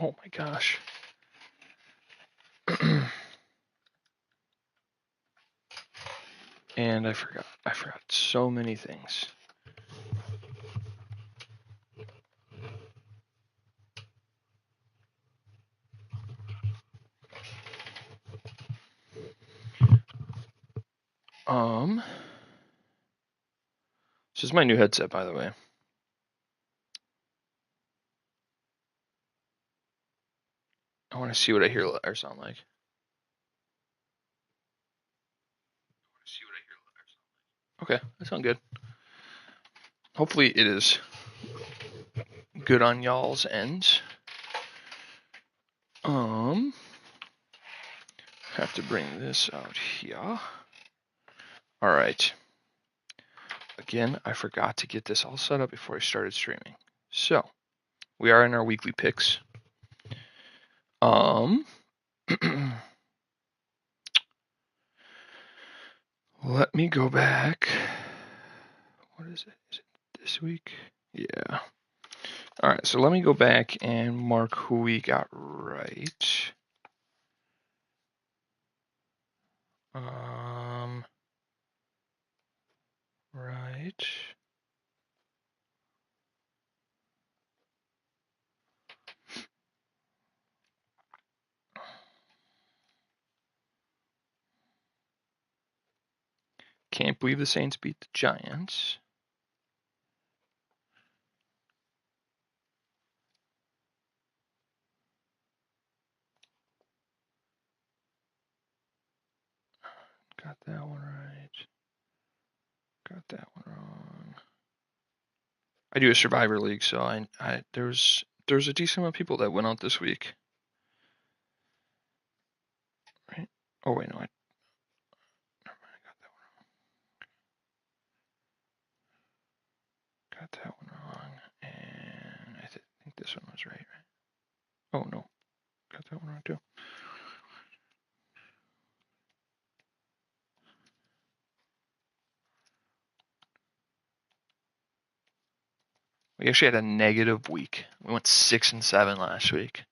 Oh my gosh. And I forgot so many things. This is my new headset, by the way. I want to see what I hear or sound like. Okay, that sounds good. Hopefully it is good on y'all's ends. Have to bring this out here. All right. Again, I forgot to get this all set up before I started streaming. So, we are in our weekly picks. Let me go back. What is it? Is it this week? Yeah. All right, so let me go back and mark who we got right. Right. Can't believe the Saints beat the Giants. Got that one right. Got that one wrong. I do a Survivor League, so there's a decent amount of people that went out this week. Right? Oh wait, no, I got that one wrong. Got that one wrong, and I think this one was right. Oh no, got that one wrong too. We actually had a negative week. We went 6-7 last week,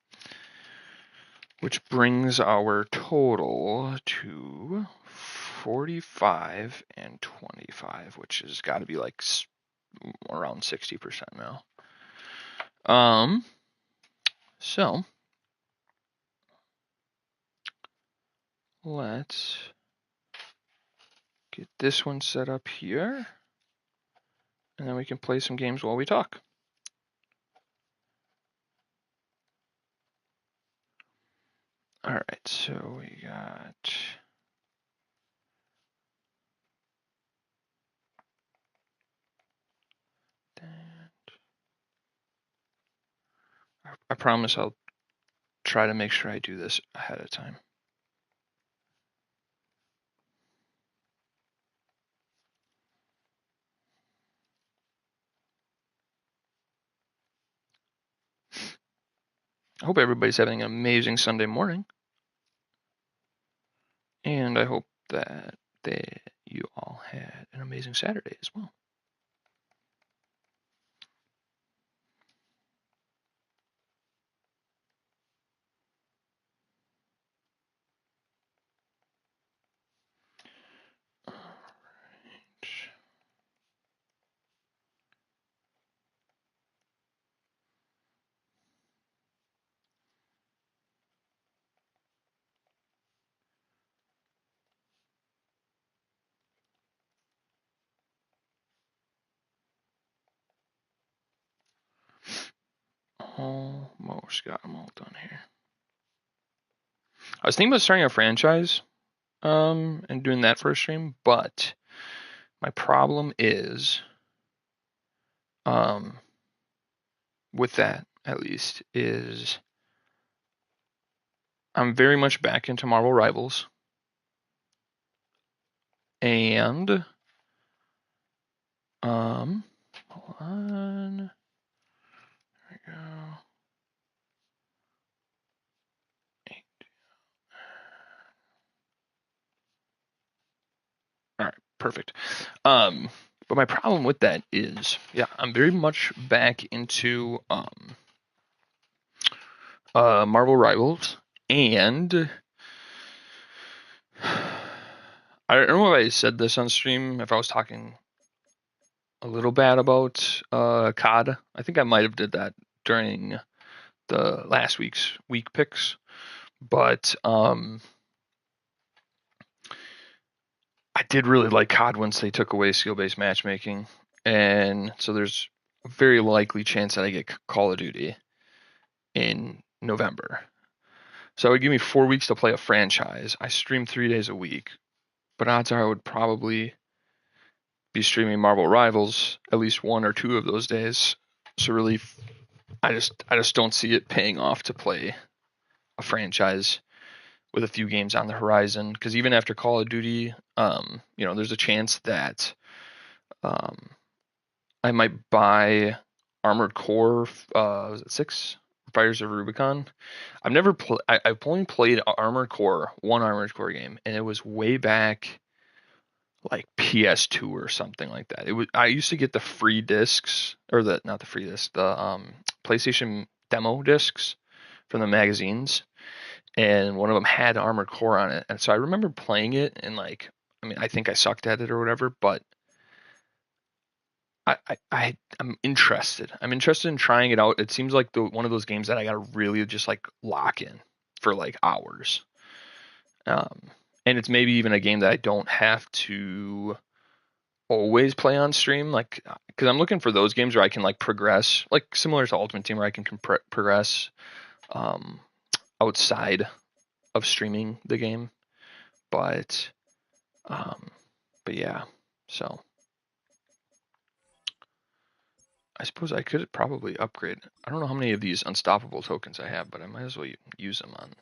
which brings our total to 45 and 25, which has got to be like around 60% now. So let's get this one set up here, and then we can play some games while we talk. All right, so we got that. I promise I'll try to make sure I do this ahead of time. I hope everybody's having an amazing Sunday morning. And I hope that you all had an amazing Saturday as well. All right. Almost got them all done here. I was thinking about starting a franchise and doing that for a stream, but my problem is with that, at least, is I'm very much back into Marvel Rivals. And hold on. There we go. All right, perfect. But my problem with that is, yeah, I'm very much back into Marvel Rivals, and I don't know if I said this on stream, if I was talking a little bad about COD. I think I might have did that during the last week's week picks, but I did really like COD once they took away skill-based matchmaking, and so there's a very likely chance that I get Call of Duty in November. So it would give me 4 weeks to play a franchise. I stream 3 days a week, but odds are I would probably be streaming Marvel Rivals at least 1 or 2 of those days. So really, I just don't see it paying off to play a franchise with a few games on the horizon. Because even after Call of Duty, there's a chance that I might buy Armored Core. Was it 6? Fires of Rubicon. I've only played Armored Core, one Armored Core game, and it was way back, like PS2 or something like that. I used to get the free discs, or not the free discs, the PlayStation demo discs from the magazines, and one of them had Armored Core on it, and so I remember playing it, and I think I sucked at it or whatever, but I'm interested. I'm interested in trying it out. It seems like one of those games that I gotta really just like lock in for like hours. And it's maybe even a game that I don't have to always play on stream, like, because I'm looking for those games where I can like progress, like similar to Ultimate Team, where I can progress outside of streaming the game. But yeah, so I suppose I could probably upgrade. I don't know how many of these unstoppable tokens I have, but I might as well use them on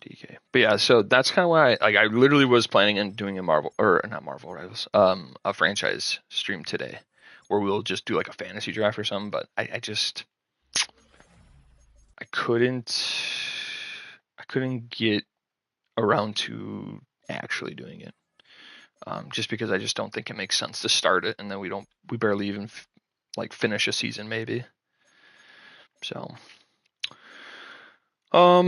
DK. But yeah, so that's kind of why I literally was planning on doing a Marvel, or not Marvel Rivals, a franchise stream today, where we'll just do like a fantasy draft or something. But I couldn't get around to actually doing it. Just because I just don't think it makes sense to start it and then we barely even finish a season maybe. So, all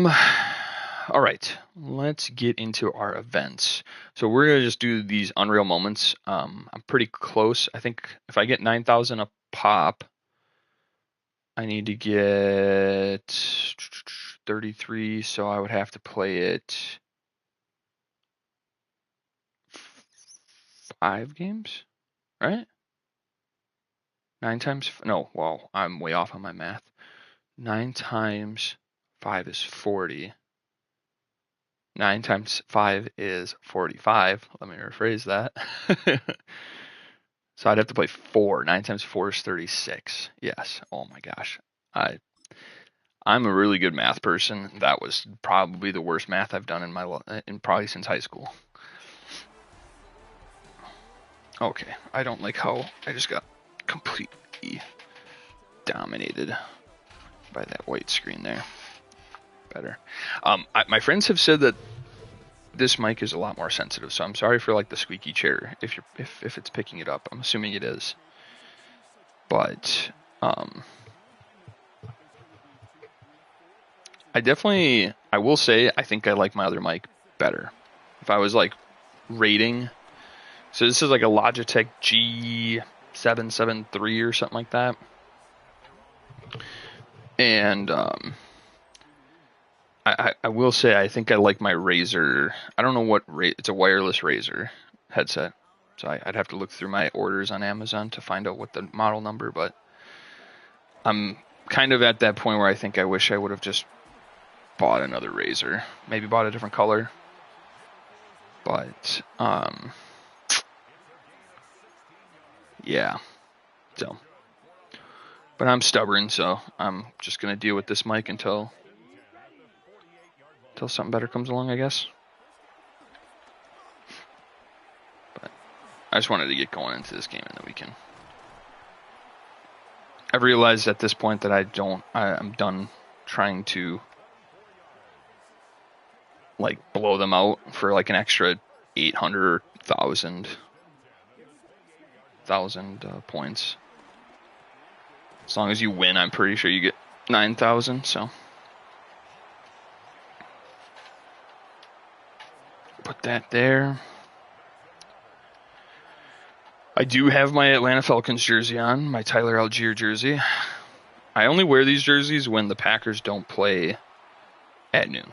right, let's get into our events. So we're gonna just do these Unreal Moments. I'm pretty close. I think if I get 9,000 a pop, I need to get 33. So I would have to play it 5 games, right? 9 times, no, well, I'm way off on my math. 9 times 5 is 40. 9 times 5 is 45. Let me rephrase that. So I'd have to play 4. 9 times 4 is 36. Yes. Oh my gosh. I'm a really good math person. That was probably the worst math I've done in probably since high school. Okay. I don't like how I just got completely dominated by that white screen there. Better. My friends have said that this mic is a lot more sensitive, so I'm sorry for like the squeaky chair if it's picking it up. I'm assuming it is. But I will say I think I like my other mic better. If I was like rating, so this is like a Logitech G773 or something like that. And I will say I think I like my Razer. I don't know what it's a wireless Razer headset. So I'd have to look through my orders on Amazon to find out what the model number, but I'm kind of at that point where I think I wish I would have just bought another Razer. Maybe bought a different color. But yeah. So but I'm stubborn, so I'm just gonna deal with this mic until something better comes along, I guess. But I just wanted to get going into this game and then we can. I've realized at this point that I'm done trying to like blow them out for like an extra 800 or 1,000 points. As long as you win, I'm pretty sure you get 9,000. So put that there. I do have my Atlanta Falcons jersey on, my Tyler Algier jersey. I only wear these jerseys when the Packers don't play at noon.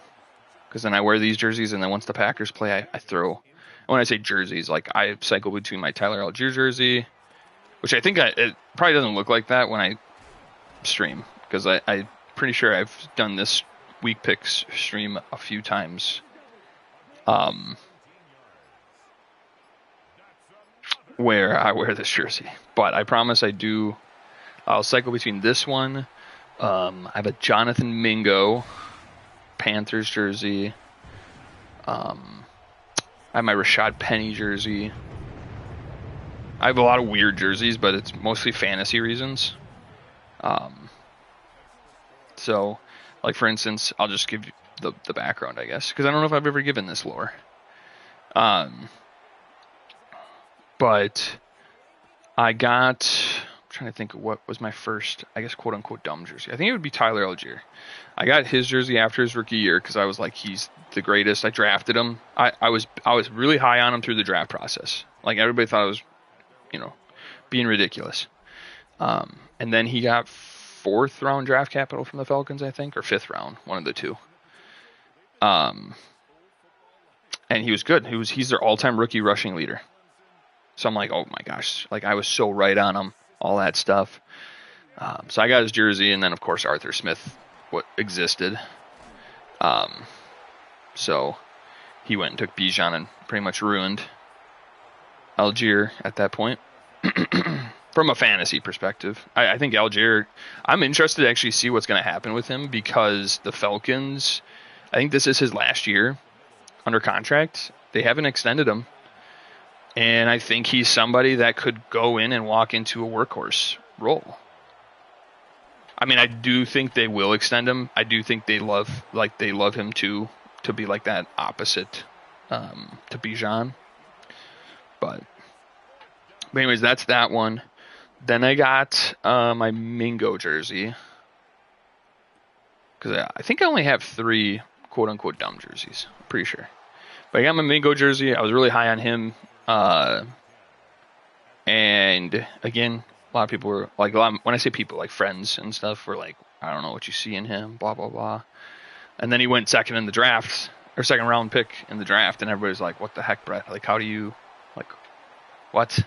Because then I wear these jerseys, and then once the Packers play, I throw. When I say jerseys, like I cycle between my Tyler Algier jersey, which I think it probably doesn't look like that when I stream, because I'm pretty sure I've done this week picks stream a few times. Where I wear this jersey. But I promise I'll cycle between this one. I have a Jonathan Mingo Panthers jersey. I have my Rashad Penny jersey. I have a lot of weird jerseys, but it's mostly fantasy reasons. So, like for instance, I'll just give you the background, I guess, because I don't know if I've ever given this lore. But I got, I'm trying to think of what was my first, I guess, quote unquote dumb jersey. I think it would be Tyler Algier. I got his jersey after his rookie year because I was like, he's the greatest. I drafted him. I was really high on him through the draft process. Like everybody thought I was, being ridiculous. And then he got 4th round draft capital from the Falcons, I think, or 5th round, one of the two. And he was good. He's their all-time rookie rushing leader. So I'm like, oh my gosh, like I was so right on him, all that stuff. So I got his jersey, and then of course Arthur Smith, what existed. So he went and took Bijan and pretty much ruined Algier at that point. From a fantasy perspective, I think Algier, I'm interested to actually see what's going to happen with him, because the Falcons, I think this is his last year under contract. They haven't extended him. And I think he's somebody that could go in and walk into a workhorse role. I mean, I do think they will extend him. I do think they love him to be like that opposite to Bijan. But anyways, that's that one. Then I got my Mingo jersey, because I think I only have 3 quote unquote dumb jerseys. I'm pretty sure. But I got my Mingo jersey. I was really high on him. And again, a lot of people were like, when I say people, like friends and stuff, were like, I don't know what you see in him, blah, blah, blah. And then he went second in the draft, or second round pick in the draft. And everybody's like, what the heck, Brett? Like, how do you, like, what?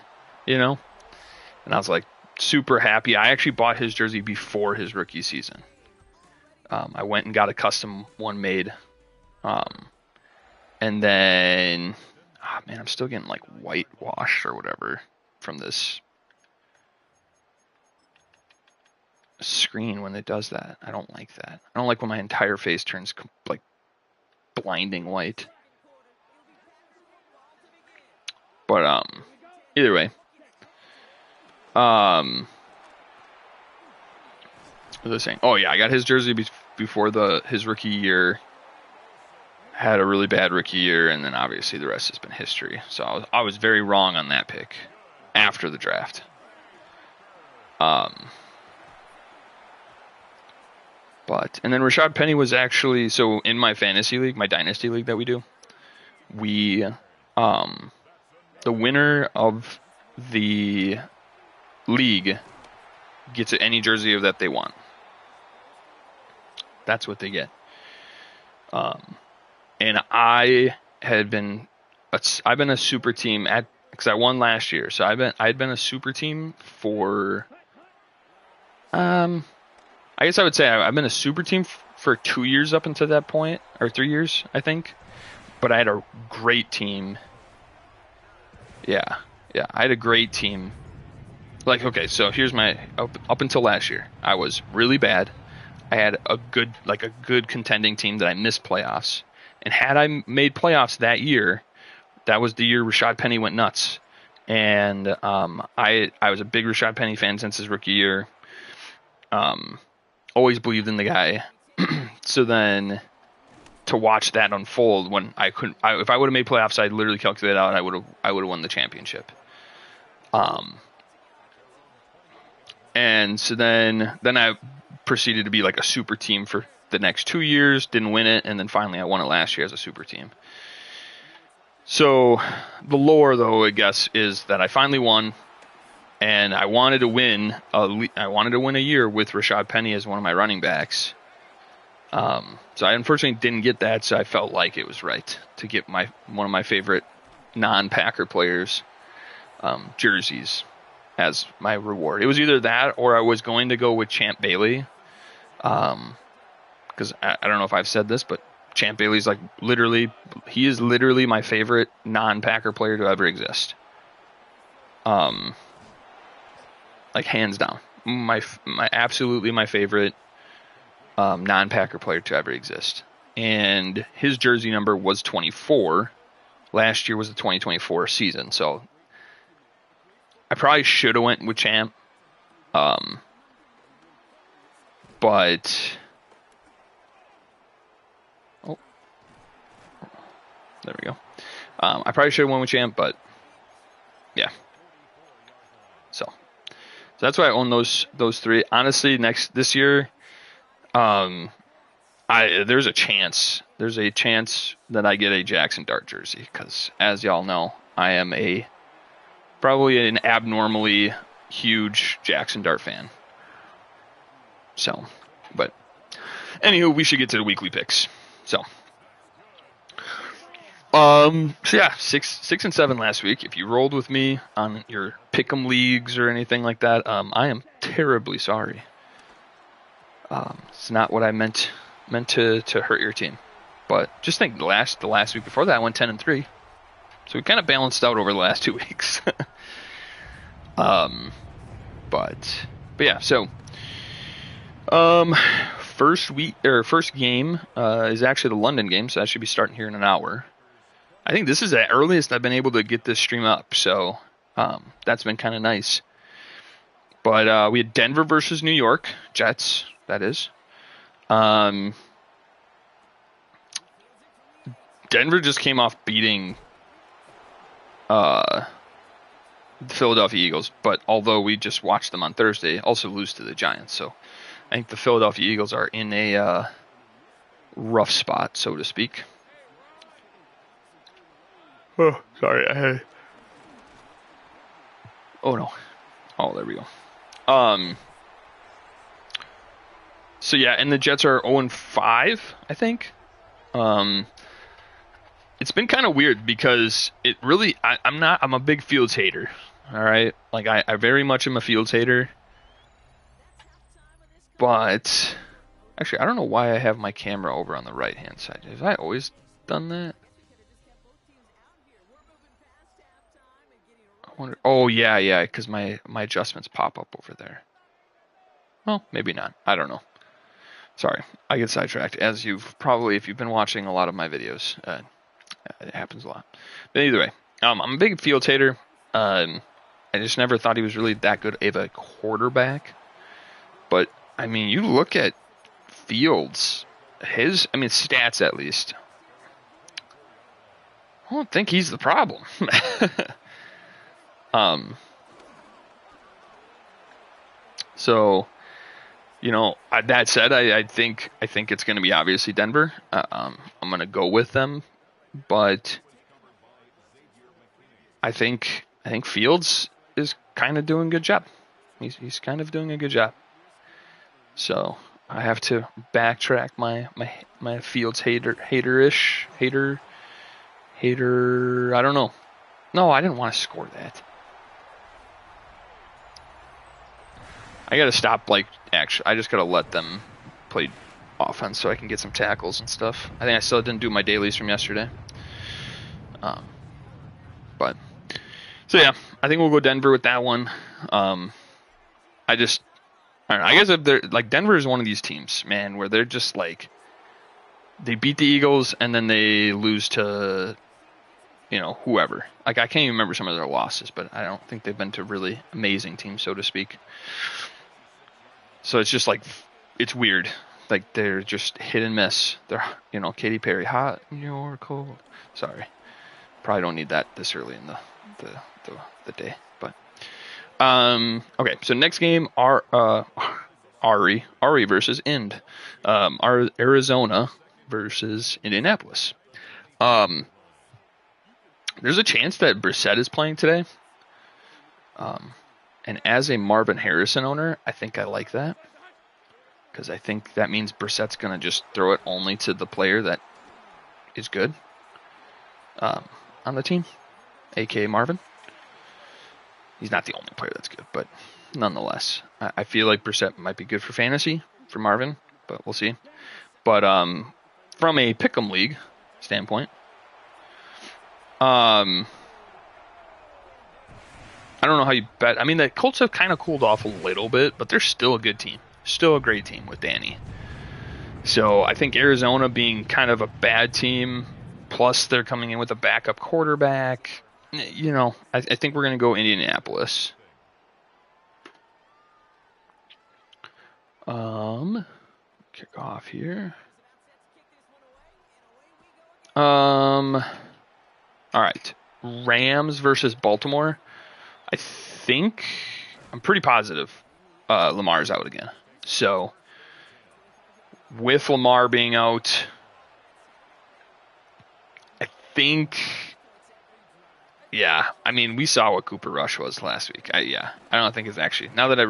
And I was like, super happy. I actually bought his jersey before his rookie season. I went and got a custom one made. And then, I'm still getting like whitewashed or whatever from this screen when it does that. I don't like that. I don't like when my entire face turns like blinding white. But either way, what was I saying? Oh yeah, I got his jersey before his rookie year. Had a really bad rookie year, and then obviously the rest has been history. So I was very wrong on that pick after the draft. And then Rashad Penny was actually, so in my fantasy league, my dynasty league that we do, the winner of the league gets any jersey of that they want. That's what they get. And I've been a super team because I won last year. So I'd been a super team for, I guess I would say I've been a super team for 2 years up until that point, or 3 years, I think. But I had a great team. Yeah, I had a great team. Like, okay, so here's my, up until last year, I was really bad. I had a good contending team that I missed playoffs. And had I made playoffs that year, that was the year Rashad Penny went nuts. And I was a big Rashad Penny fan since his rookie year. Always believed in the guy. So then to watch that unfold when if I would have made playoffs, I'd literally calculate out I would have won the championship. And so then I proceeded to be like a super team for the next 2 years, didn't win it, and then finally I won it last year as a super team. So the lore, though, I guess, is that I finally won, and I wanted to win. I wanted to win a year with Rashad Penny as one of my running backs. So I unfortunately didn't get that, so I felt like it was right to get one of my favorite non-Packer players jerseys as my reward. It was either that or I was going to go with Champ Bailey. Because I don't know if I've said this, but Champ Bailey's he is literally my favorite non-Packer player to ever exist. Like hands down, absolutely my favorite non-Packer player to ever exist. And his jersey number was 24. Last year was the 2024 season, so I probably should have went with Champ. But there we go. I probably should have went with Champ, but yeah. So that's why I own those three. Honestly, this year, there's a chance that I get a Jackson Dart jersey because, as y'all know, I am probably an abnormally huge Jackson Dart fan. So, but anywho, we should get to the weekly picks. So yeah, 6 and 7 last week. If you rolled with me on your pick'em leagues or anything like that, I am terribly sorry. It's not what I meant to hurt your team. But just think the last week before that I went 10 and 3. So we kind of balanced out over the last 2 weeks. But yeah, so first game is actually the London game, so that should be starting here in an hour. I think this is the earliest I've been able to get this stream up, so that's been kind of nice. But we had Denver versus New York Jets. That is. Denver just came off beating the Philadelphia Eagles, but although we just watched them on Thursday, also lose to the Giants. So I think the Philadelphia Eagles are in a rough spot, so to speak. Oh, sorry. Oh, no. Oh, there we go. So, yeah, and the Jets are 0-5, I think. It's been kind of weird because it really... I'm a big Fields hater, all right? Like, I very much am a Fields hater. But... Actually, I don't know why I have my camera over on the right-hand side. Have I always done that? Oh, yeah, because my adjustments pop up over there. Well, maybe not. I don't know. Sorry, I get sidetracked. As if you've been watching a lot of my videos, it happens a lot. But either way, I'm a big Fields hater. I just never thought he was really that good of a quarterback. But, I mean, you look at Fields, stats at least. I don't think he's the problem. So, that said, I think it's going to be obviously Denver. I'm going to go with them, but I think Fields is kind of doing a good job. He's kind of doing a good job. So I have to backtrack my Fields hater. I don't know. No, I didn't want to score that. I got to stop, I just got to let them play offense so I can get some tackles and stuff. I think I still didn't do my dailies from yesterday. So yeah, I think we'll go Denver with that one. I don't know. I guess if they're, Denver is one of these teams, man, where they're just they beat the Eagles and then they lose to, whoever. I can't even remember some of their losses, but I don't think they've been to really amazing teams, so to speak. So it's just it's weird. They're just hit and miss. They're, Katy Perry, hot, you're cold. Sorry. Probably don't need that this early in the day. But Okay, so next game, Ari versus Ind. Arizona versus Indianapolis. There's a chance that Brissett is playing today. And as a Marvin Harrison owner, I think I like that. Because I think that means Brissett's going to just throw it only to the player that is good on the team, a.k.a. Marvin. He's not the only player that's good, but nonetheless, I feel like Brissett might be good for fantasy for Marvin, but we'll see. But from a pick'em league standpoint, I don't know how you bet. I mean, the Colts have kind of cooled off a little bit, but they're still a good team. Still a great team with Danny. So I think Arizona being kind of a bad team, plus they're coming in with a backup quarterback, I think we're going to go Indianapolis. Kick off here. All right. Rams versus Baltimore. I'm pretty positive Lamar's out again. So with Lamar being out, I think, I mean, we saw what Cooper Rush was last week. I don't think it's actually, now that I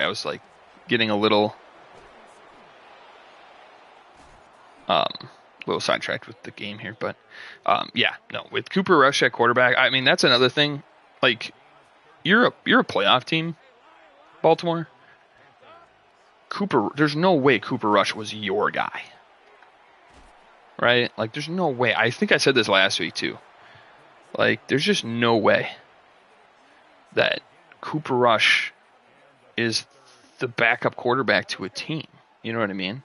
was like getting a little sidetracked with the game here, but with Cooper Rush at quarterback, I mean, that's another thing. Like, you're a playoff team, Baltimore. There's no way Cooper Rush was your guy, right? Like, there's no way. I think I said this last week too. Like, there's just no way that Cooper Rush is the backup quarterback to a team. You know what I mean?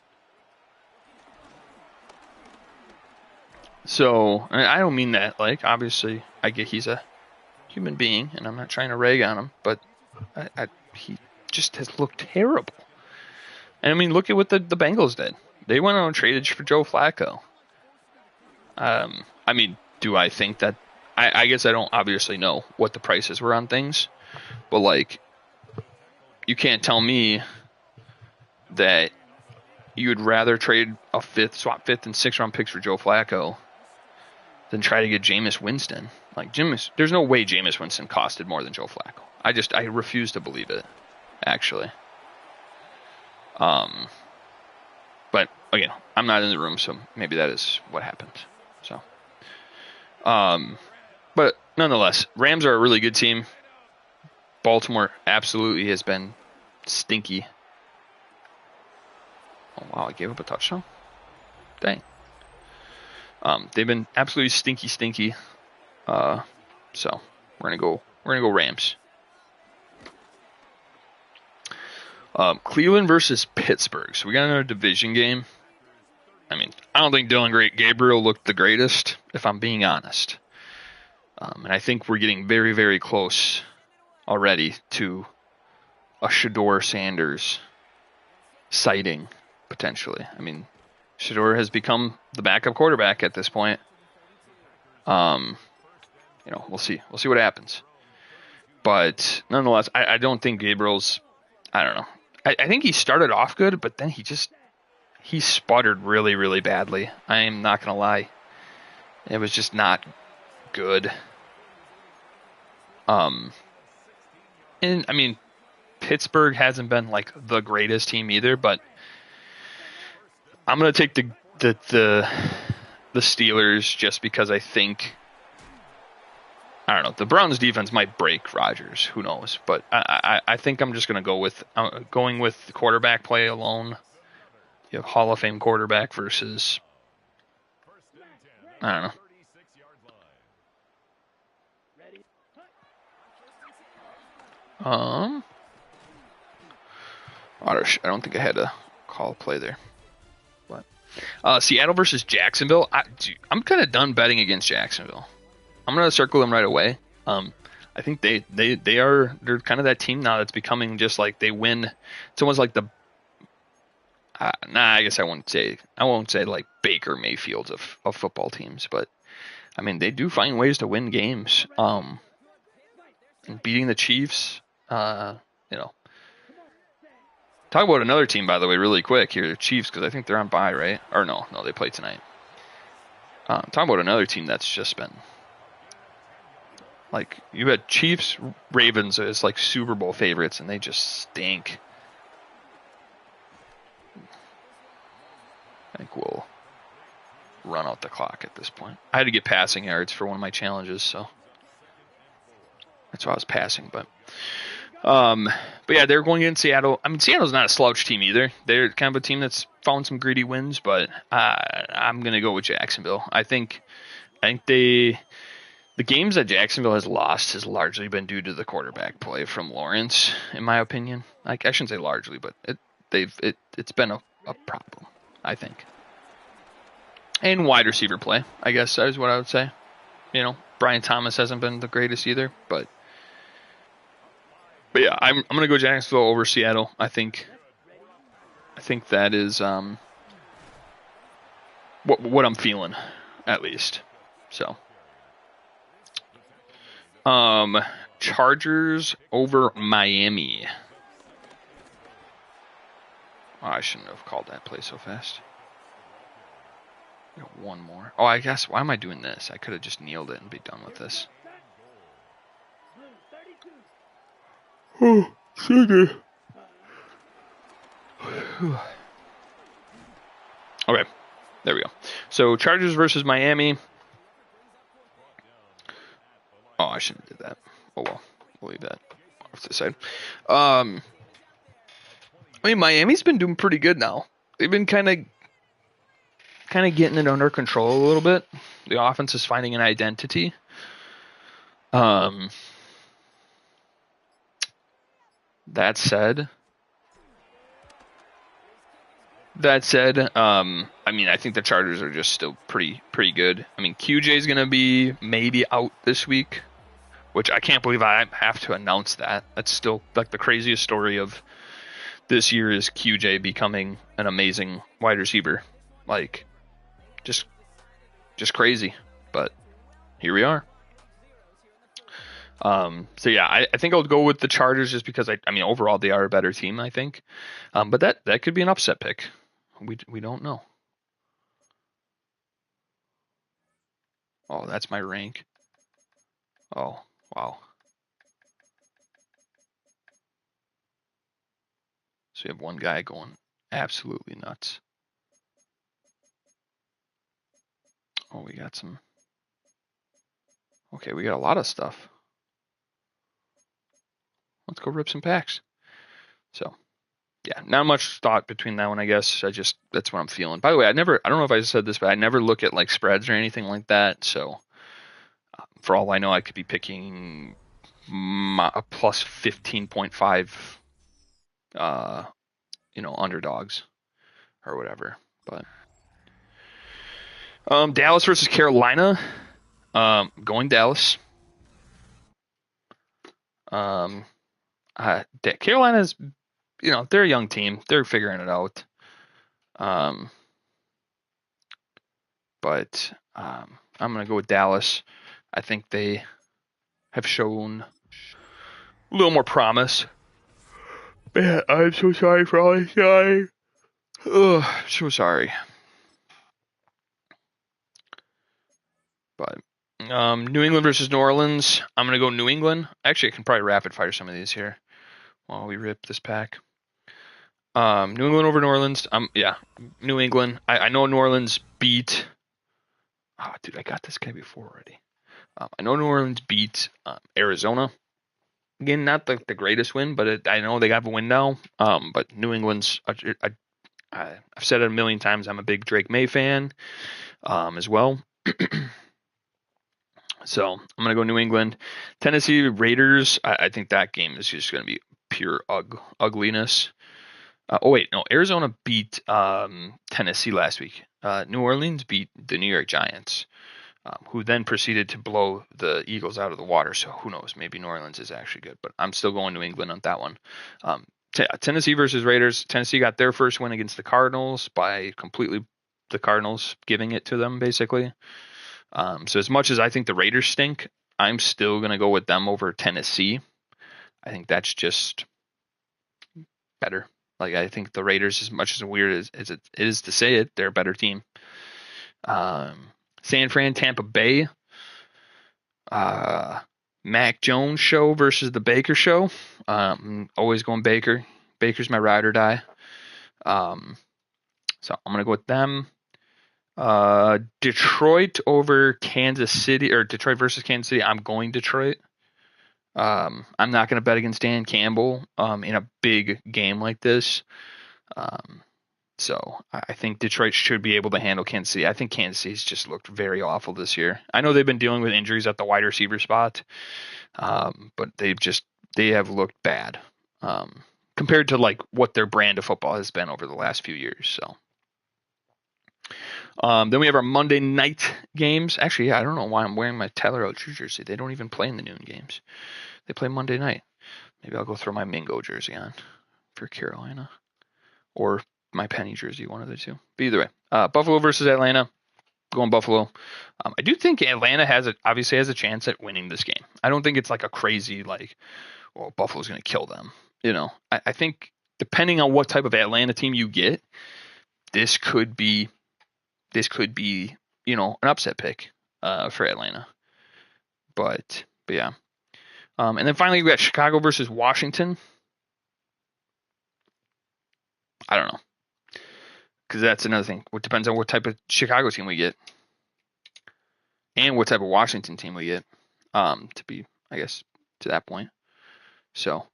So, I don't mean that. Like, obviously, I get he's a human being, and I'm not trying to rag on him, but he just has looked terrible. And I mean, look at what the Bengals did. They went on and traded for Joe Flacco. I mean, do I think that? I guess I don't obviously know what the prices were on things, but like, you can't tell me that you would rather trade swap fifth and sixth round picks for Joe Flacco than try to get Jameis Winston. Like, there's no way Jameis Winston costed more than Joe Flacco. I refuse to believe it, actually. But again, I'm not in the room, so maybe that is what happened. So, but nonetheless, Rams are a really good team. Baltimore absolutely has been stinky. Oh wow, I gave up a touchdown. Dang. They've been absolutely stinky. So we're gonna go Rams. Cleveland versus Pittsburgh. So we got another division game. I mean, I don't think Dylan Gabriel looked the greatest, if I'm being honest. And I think we're getting very, very close already to a Shedeur Sanders sighting, potentially. I mean, Shedeur has become the backup quarterback at this point. We'll see. We'll see what happens. But nonetheless, I don't think Gabriel's, I don't know. I think he started off good, but then he sputtered really, really badly. I am not going to lie. It was just not good. And I mean, Pittsburgh hasn't been like the greatest team either, but I'm going to take the Steelers just because I think, I don't know, the Browns defense might break Rodgers. Who knows? But I think I'm just going to go with going with the quarterback play alone. You have Hall of Fame quarterback versus, I don't know. I don't think I had to call a play there. But Seattle versus Jacksonville. I'm kind of done betting against Jacksonville. I'm gonna circle them right away. I think they're kind of that team now that's becoming just like they win. It's almost like the I guess I won't say like Baker Mayfields of football teams, but I mean they do find ways to win games. And beating the Chiefs, You know, talk about another team, by the way, really quick here, the Chiefs, because I think they're on bye, right? Or no, they play tonight. Talk about another team that's just been like, you had Chiefs, Ravens as like Super Bowl favorites, and they just stink. I think we'll run out the clock at this point. I had to get passing yards for one of my challenges, so that's why I was passing. But yeah, they're going against Seattle. I mean, Seattle's not a slouch team either. They're kind of a team that's found some greedy wins, but I'm gonna go with Jacksonville. I think the games that Jacksonville has lost has largely been due to the quarterback play from Lawrence, in my opinion. Like, I shouldn't say largely, but it's been a problem, I think. And wide receiver play, I guess, is what I would say. You know, Brian Thomas hasn't been the greatest either, but yeah, I'm gonna go Jacksonville over Seattle. I think that is what I'm feeling, at least. So, Chargers over Miami. Oh, I shouldn't have called that play so fast. One more. Oh, I guess, why am I doing this? I could have just kneeled it and be done with this. Oh, sugar. Okay, there we go. So, Chargers versus Miami. Oh, I shouldn't have did that. Oh, well, we'll leave that off to the side. I mean, Miami's been doing pretty good now. They've been kind of getting it under control a little bit. The offense is finding an identity. That said, I mean, I think the Chargers are just still pretty good. I mean, QJ is going to be maybe out this week, which I can't believe I have to announce that. That's still like the craziest story of this year is QJ becoming an amazing wide receiver. Like, just crazy. But here we are. So yeah, I think I'll go with the Chargers just because I mean, overall they are a better team, I think. But that could be an upset pick. We don't know. Oh, that's my rank. Oh, wow. So you have one guy going absolutely nuts. Oh, we got some. Okay, we got a lot of stuff. Let's go rip some packs. So, yeah, not much thought between that one, I guess. That's what I'm feeling. By the way, I don't know if I said this, but I never look at like spreads or anything like that. So, for all I know, I could be picking a plus 15.5, underdogs or whatever. But Dallas versus Carolina. Going Dallas. Carolina's, they're a young team. They're figuring it out. But I'm going to go with Dallas. I think they have shown a little more promise. Man, I'm so sorry for all this dying. Ugh, so sorry. But New England versus New Orleans. I'm going to go New England. Actually, I can probably rapid fire some of these here while we rip this pack. New England over New Orleans. Yeah, New England. I know New Orleans beat. Oh, dude, I got this guy before already. I know New Orleans beat Arizona. Again, not the greatest win, but I know they got a win now. But New England's. I've said it a million times. I'm a big Drake May fan, as well. So I'm gonna go New England. Tennessee Raiders. I think that game is just gonna be pure ugliness. Arizona beat Tennessee last week. New Orleans beat the New York Giants, who then proceeded to blow the Eagles out of the water. So who knows? Maybe New Orleans is actually good, but I'm still going New England on that one. Tennessee versus Raiders. Tennessee got their first win against the Cardinals by completely the Cardinals giving it to them, basically. So as much as I think the Raiders stink, I'm still going to go with them over Tennessee. I think that's just better. Like, I think the Raiders, as much as weird as it is to say it, they're a better team. San Fran, Tampa Bay. Mac Jones show versus the Baker show. Always going Baker. Baker's my ride or die. So I'm gonna go with them. Detroit over Kansas City, or Detroit versus Kansas City. I'm going Detroit. I'm not going to bet against Dan Campbell in a big game like this. So I think Detroit should be able to handle Kansas City. I think Kansas City's just looked very awful this year. I know they've been dealing with injuries at the wide receiver spot, but they have looked bad compared to like what their brand of football has been over the last few years. So. Then we have our Monday night games. Actually, yeah, I don't know why I'm wearing my Tyler Algier jersey. They don't even play in the noon games. They play Monday night. Maybe I'll go throw my Mingo jersey on for Carolina. Or my Penny jersey, one of the two. But either way, Buffalo versus Atlanta. Going Buffalo. I do think Atlanta obviously has a chance at winning this game. I don't think it's like a crazy, like, well, Buffalo's going to kill them. You know, I think depending on what type of Atlanta team you get, this could be, you know, an upset pick for Atlanta. But yeah. And then finally we got Chicago versus Washington. I don't know. Because that's another thing. It depends on what type of Chicago team we get. And what type of Washington team we get. To be, I guess, to that point. So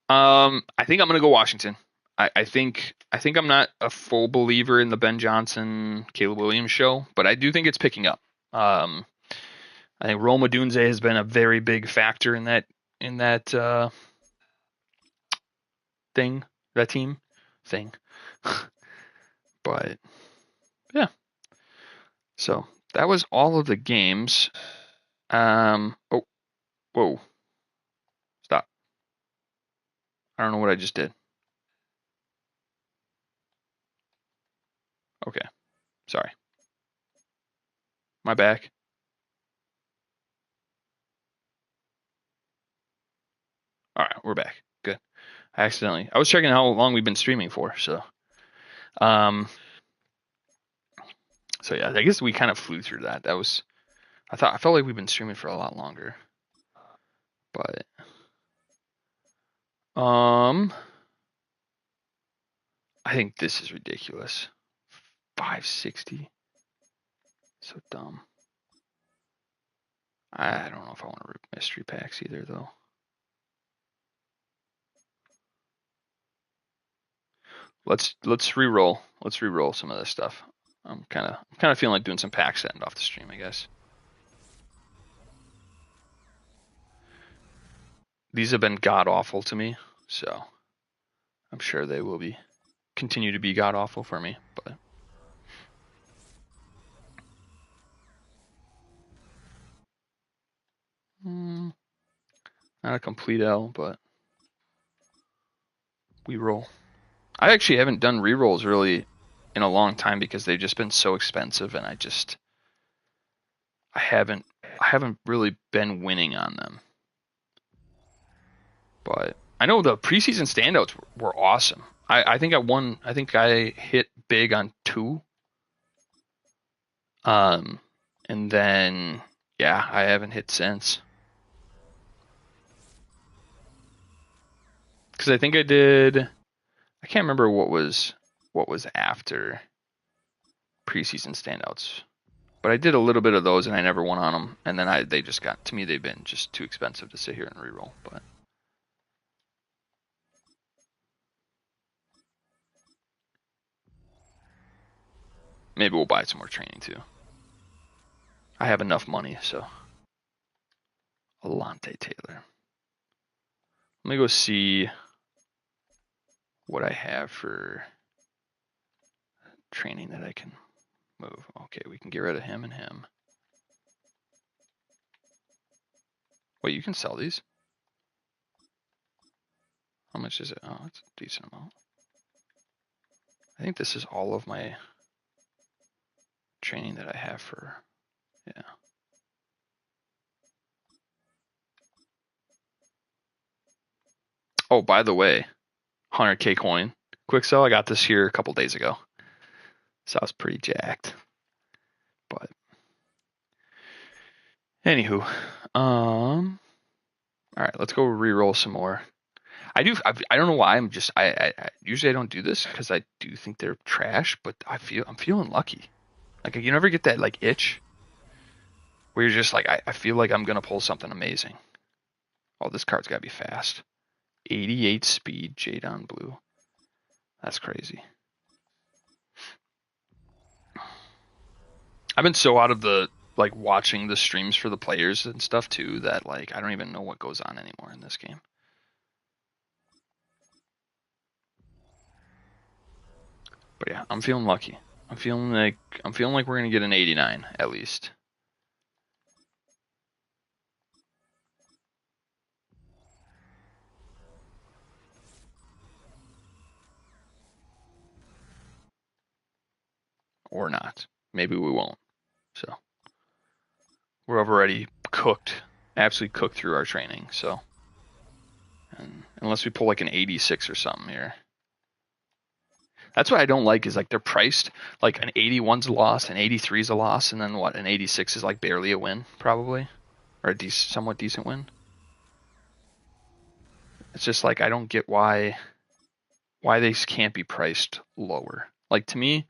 I think I'm gonna go Washington. I think I'm not a full believer in the Ben Johnson, Caleb Williams show, but I do think it's picking up. I think Roma Dunze has been a very big factor in that team thing. But yeah. So that was all of the games. Oh, whoa. Stop. I don't know what I just did. Okay. Sorry. My back. All right, we're back. Good. I was checking how long we've been streaming for, so yeah, I guess we kind of flew through that. I felt like we've been streaming for a lot longer. But I think this is ridiculous. 560. So dumb. I don't know if I want to rip mystery packs either, though. Let's re-roll. Let's re-roll some of this stuff. I'm kind of feeling like doing some packs to end off the stream, I guess. These have been god awful to me, so I'm sure they will continue to be god awful for me, but not a complete L, but we roll. I actually haven't done re-rolls really in a long time because they've just been so expensive, and I haven't really been winning on them. But I know the preseason standouts were awesome. I think I hit big on 2. And then yeah, I haven't hit since. Because I think I can't remember what was after preseason standouts. But I did a little bit of those and I never won on them. And then they've been just too expensive to sit here and reroll. But maybe we'll buy some more training too. I have enough money, so. Alante Taylor. Let me go see what I have for training that I can move. Okay, we can get rid of him and him. Wait, you can sell these? How much is it? Oh, it's a decent amount. I think this is all of my training that I have for, yeah. Oh, by the way, 100K coin. Quick sell. I got this here a couple days ago. So I was pretty jacked. But anywho, all right, let's go re-roll some more. I don't know why I usually I don't do this because I do think they're trash, but I'm feeling lucky. Like you never get that like itch where you're just like I feel like I'm gonna pull something amazing. Oh, this card's gotta be fast. 88 speed, Jadon Blue. That's crazy. I've been so out of the like watching the streams for the players and stuff too that like I don't even know what goes on anymore in this game. But yeah, I'm feeling lucky. I'm feeling like we're gonna get an 89 at least. Or not. Maybe we won't. So we're already cooked, absolutely cooked through our training. So, and unless we pull like an 86 or something here, that's what I don't like. Is like they're priced like an 81's a loss, an 83 is a loss, and then what? An 86 is like barely a win, probably, or a somewhat decent win. It's just like I don't get why they can't be priced lower. Like to me,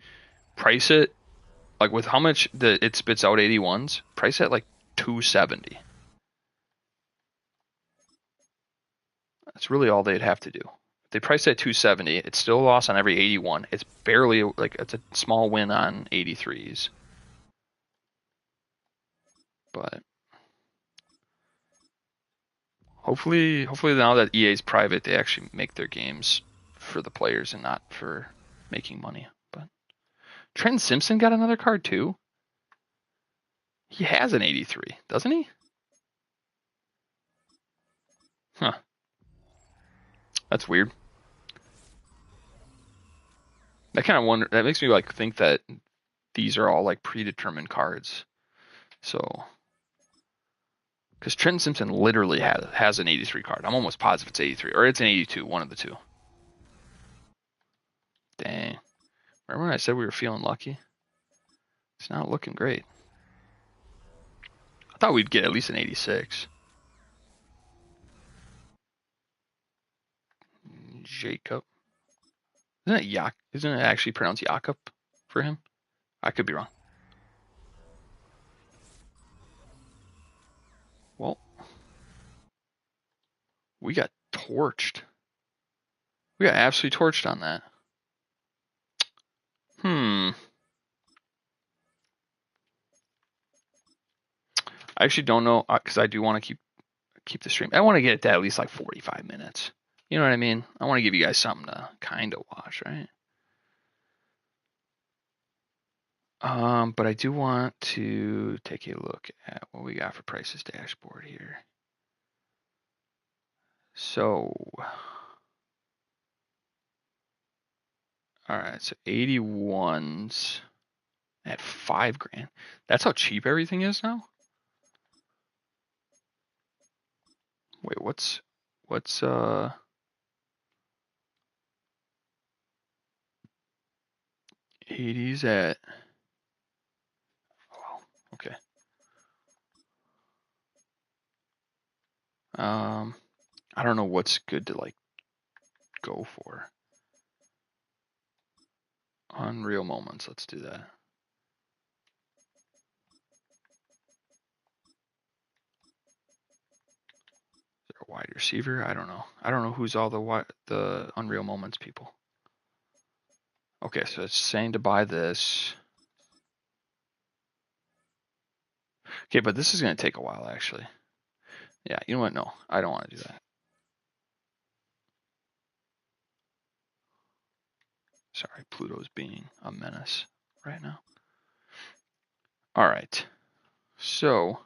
price it like with how much it spits out 81s, price it like 270. That's really all they'd have to do. If they price at 270, it's still a loss on every 81. It's barely like it's a small win on 83s. But hopefully now that EA's private, they actually make their games for the players and not for making money. But Trent Simpson got another card too. He has an 83, doesn't he? Huh. That's weird. That kind of wonder. That makes me like think that these are all like predetermined cards. So, because Trent Simpson literally has an 83 card. I'm almost positive it's 83 or it's an 82, one of the two. Dang. Remember when I said we were feeling lucky? It's not looking great. I thought we'd get at least an 86. Jacob. Isn't it actually pronounced Jakob for him? I could be wrong. Well, we got torched. We got absolutely torched on that. I actually don't know because I do want to keep the stream. I want to get it to at least like 45 minutes. You know what I mean? I want to give you guys something to kind of watch, right? But I do want to take a look at what we got for prices dashboard here. So, all right, so 81s at $5,000. That's how cheap everything is now? Wait, what's 80s at okay. I don't know what's good to like go for. Unreal moments, let's do that. Is there a wide receiver? I don't know. I don't know who's all the Unreal Moments people. Okay, so it's saying to buy this. Okay, but this is going to take a while, actually. Yeah, you know what? No, I don't want to do that. Sorry, Pluto's being a menace right now. All right. So,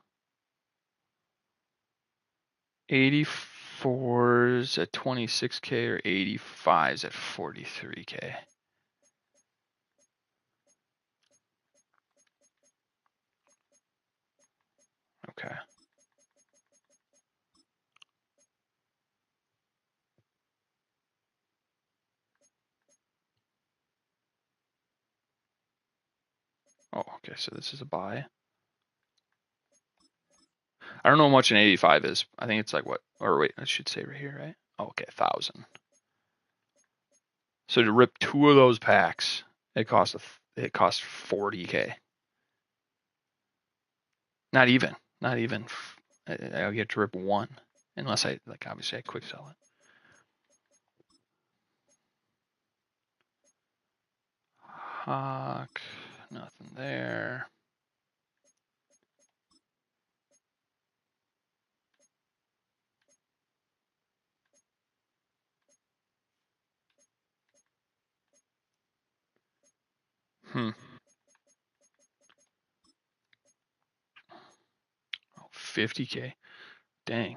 84s at 26K or 85s at 43K? Okay. Oh, okay, so this is a buy. I don't know how much an 85 is. I think it's like what? Or wait, I should say right here, right? Oh, okay, 1,000. So to rip 2 of those packs, it costs 40K. Not even. I'll get to rip 1, unless I obviously I quick sell it. Hawk, nothing there. Oh, 50K. Dang.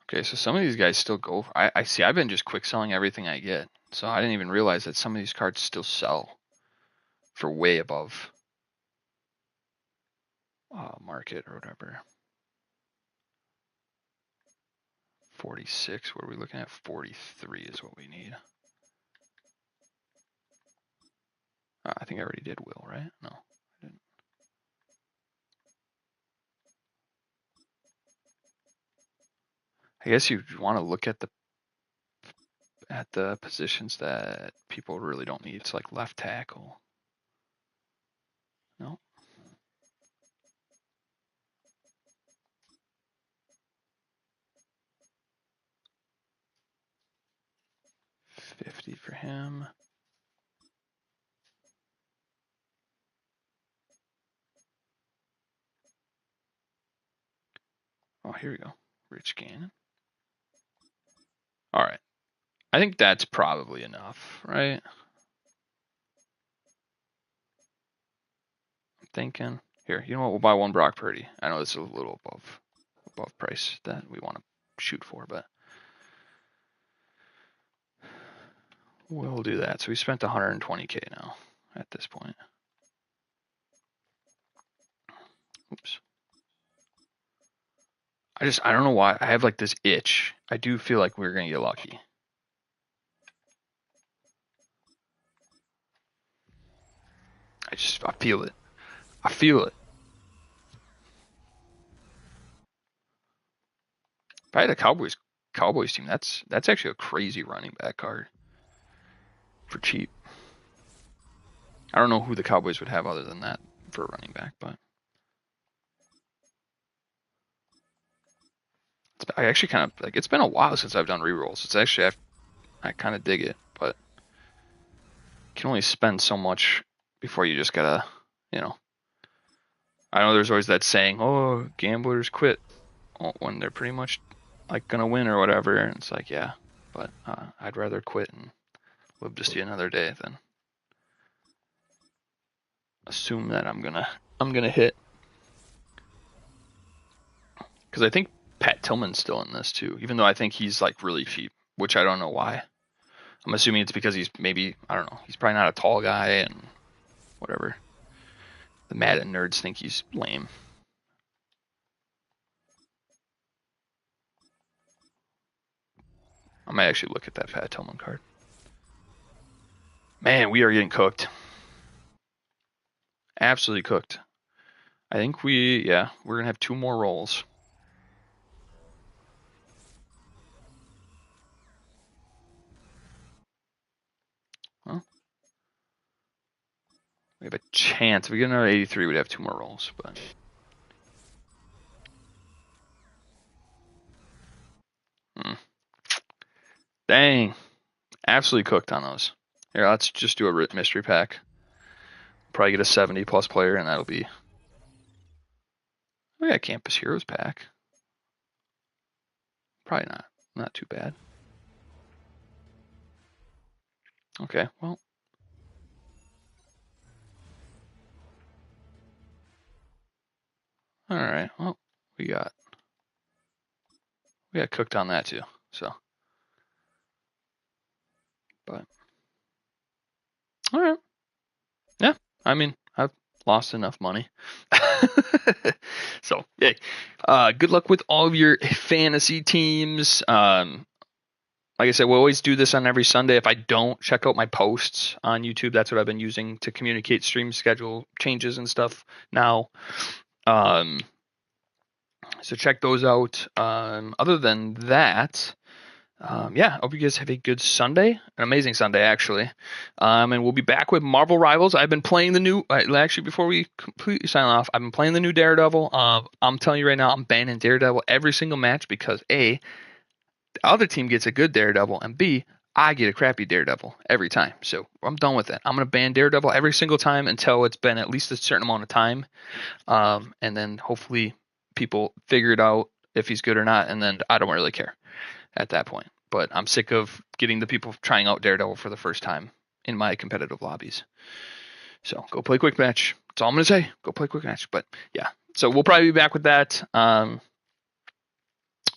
Okay, so some of these guys still go. I see. I've been just quick selling everything I get, so I didn't even realize that some of these cards still sell for way above market or whatever. 46. What are we looking at? 43 is what we need. I think I already did Will, right? No, I didn't. I guess you want to look at the positions that people really don't need. It's like left tackle. No. 50 for him. Oh, here we go. Rich Gannon. All right. I think that's probably enough, right? I'm thinking. Here, you know what? We'll buy 1 Brock Purdy. I know this is a little above price that we want to shoot for, but we'll do that. So we spent 120K now at this point. Oops. I don't know why. I have like this itch. I do feel like we're going to get lucky. I feel it. I feel it. If I had a Cowboys team, that's actually a crazy running back card for cheap. I don't know who the Cowboys would have other than that for a running back, but I actually kind of like. It's been a while since I've done rerolls. It's actually I kind of dig it, but you can only spend so much before you just gotta, you know. I know there's always that saying, "Oh, gamblers quit when they're pretty much like gonna win or whatever." And it's like, yeah, but I'd rather quit and live to see another day than assume that I'm gonna hit. Because I think Pat Tillman's still in this too, even though I think he's like really cheap, which I don't know why. I'm assuming it's because he's maybe, I don't know, he's probably not a tall guy and whatever. The Madden nerds think he's lame. I might actually look at that Pat Tillman card. Man, we are getting cooked. Absolutely cooked. I think we're going to have 2 more rolls. Well, we have a chance. If we get another 83, we'd have 2 more rolls, but... Dang. Absolutely cooked on those. Here, let's just do a mystery pack. Probably get a 70 plus player, and that'll be... We got a Campus Heroes pack. Probably not too bad. Okay, well. Alright, well, we got cooked on that too, so. But, alright. Yeah, I mean, I've lost enough money. So, hey, good luck with all of your fantasy teams. like I said, we'll always do this on every Sunday. If I don't, check out my posts on YouTube. That's what I've been using to communicate stream schedule changes and stuff now. So check those out. Other than that, yeah, I hope you guys have a good Sunday, an amazing Sunday actually. And we'll be back with Marvel Rivals. I've been playing the new. Actually, before we completely sign off, I've been playing the new Daredevil. I'm telling you right now, I'm banning Daredevil every single match because A, the other team gets a good Daredevil, and B, I get a crappy Daredevil every time. So I'm done with it. I'm gonna ban Daredevil every single time until it's been at least a certain amount of time, and then hopefully people figure it out if he's good or not, and then I don't really care at that point. But I'm sick of getting the people trying out Daredevil for the first time in my competitive lobbies. So go play quick match. That's all I'm gonna say. Go play quick match. But yeah, so we'll probably be back with that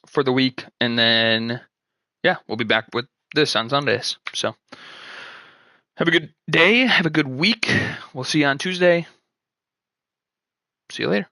for the week, and then yeah, we'll be back with this on Sundays. So have a good day. Have a good week. We'll see you on Tuesday. See you later.